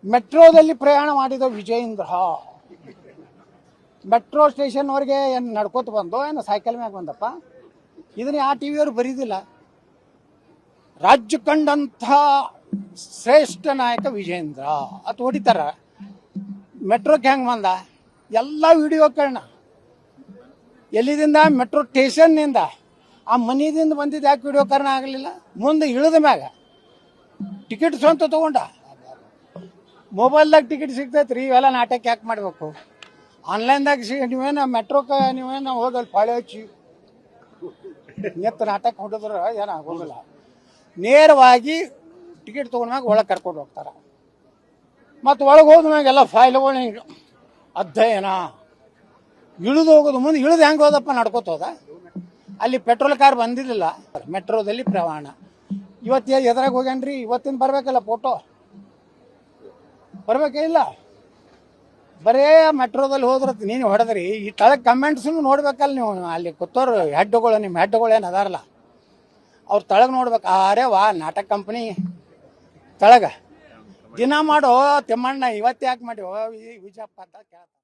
ಮೆಟ್ರೋದಲ್ಲಿ ಪ್ರಯಾಣ ಮಾಡಿದ ವಿಜಯೇಂದ್ರ ಮೆಟ್ರೋ ಸ್ಟೇಷನ್ವರೆಗೆ ಏನು ನಡ್ಕೋತ ಬಂದು ಏನು ಸೈಕಲ್ ಮ್ಯಾಗ ಬಂದಪ್ಪ. ಇದನ್ನ ಆ ಟಿ ವಿಯವರು ಬರೀದಿಲ್ಲ. ರಾಜ್ಯ ಕಂಡಂಥ ಶ್ರೇಷ್ಠ ನಾಯಕ ವಿಜಯೇಂದ್ರ ಅದು ಹೊಡಿತಾರ. ಮೆಟ್ರೋಕ್ಕೆ ಹೆಂಗೆ ಬಂದ ಎಲ್ಲ ವಿಡಿಯೋಗಳನ್ನ ಎಲ್ಲಿದಿಂದ ಮೆಟ್ರೋ ಸ್ಟೇಷನ್ನಿಂದ ಆ ಮನೆಯಿಂದ ಬಂದಿದ್ದು ಯಾಕೆ ವಿಡಿಯೋ ಕಾರಣ ಆಗಲಿಲ್ಲ? ಮುಂದೆ ಇಳಿದ ಮ್ಯಾಗ ಟಿಕೆಟ್ ಸ್ವಂತ ತೊಗೊಂಡ. ಮೊಬೈಲ್ದಾಗ ಟಿಕೆಟ್ ಸಿಗ್ತೈತೆ ರೀ. ಇವೆಲ್ಲ ನಾಟಕ ಯಾಕೆ ಮಾಡಬೇಕು? ಆನ್ಲೈನ್ದಾಗ ನೀವೇನು ಮೆಟ್ರೋಕ್ಕೆ ನೀವೇನು ಹೋಗಲ್ಲ ಪಾಳೆ ಹಚ್ಚಿ ಎತ್ತು ನಾಟಕ ಹೊಡೆದ್ರೆ ಏನೋ ಹೋಗಲ್ಲ. ನೇರವಾಗಿ ಟಿಕೆಟ್ ತೊಗೊಂಡ್ಮ್ಯಾಗ ಒಳಗೆ ಕರ್ಕೊಂಡು ಹೋಗ್ತಾರೆ. ಮತ್ತು ಒಳಗೆ ಹೋದ್ಮ್ಯಾಗ ಎಲ್ಲ ಫೈಲ್ಗಳು ಹಿಂಗೆ ಅಧ್ಯಯನ ಇಳಿದು ಹೋಗೋದು. ಮುಂದೆ ಇಳಿದು ಹೆಂಗೆ ಹೋದಪ್ಪ ನಡ್ಕೋತ ಹೋದ. ಅಲ್ಲಿ ಪೆಟ್ರೋಲ್ ಕಾರ್ ಬಂದಿರಲಿಲ್ಲ. ಮೆಟ್ರೋದಲ್ಲಿ ಪ್ರಯಾಣ ಇವತ್ತು ಎದ್ರಾಗ ಹೋಗ್ಯಾನ್ರಿ. ಇವತ್ತಿನ ಬರಬೇಕಲ್ಲ ಫೋಟೋ ಬರಬೇಕೇ ಇಲ್ಲ. ಬರೇ ಮೆಟ್ರೋದಲ್ಲಿ ಹೋದ್ರೆ ನೀನು ಹೊಡೆದ್ರಿ. ಈ ತಳಗೆ ಕಮೆಂಟ್ಸನ್ನು ನೋಡ್ಬೇಕಲ್ಲ ನೀವು. ಅಲ್ಲಿ ಕೂತೋರು ಹೆಡ್ಗಳು, ನಿಮ್ಮ ಹೆಡ್ಗಳು ಏನು ಅದಾರಲ್ಲ ಅವ್ರು ತಳಗೆ ನೋಡ್ಬೇಕು. ಅರೆ ವಾ ನಾಟಕ ಕಂಪ್ನಿ ತಳಗ ದಿನ ಮಾಡೋ ತಿಮ್ಮಣ್ಣ ಇವತ್ತು ಯಾಕೆ ಮಾಡಿ ವಿಜಯಪ್ಪ ಅಂತ ಕೇಳ್ತಾರೆ.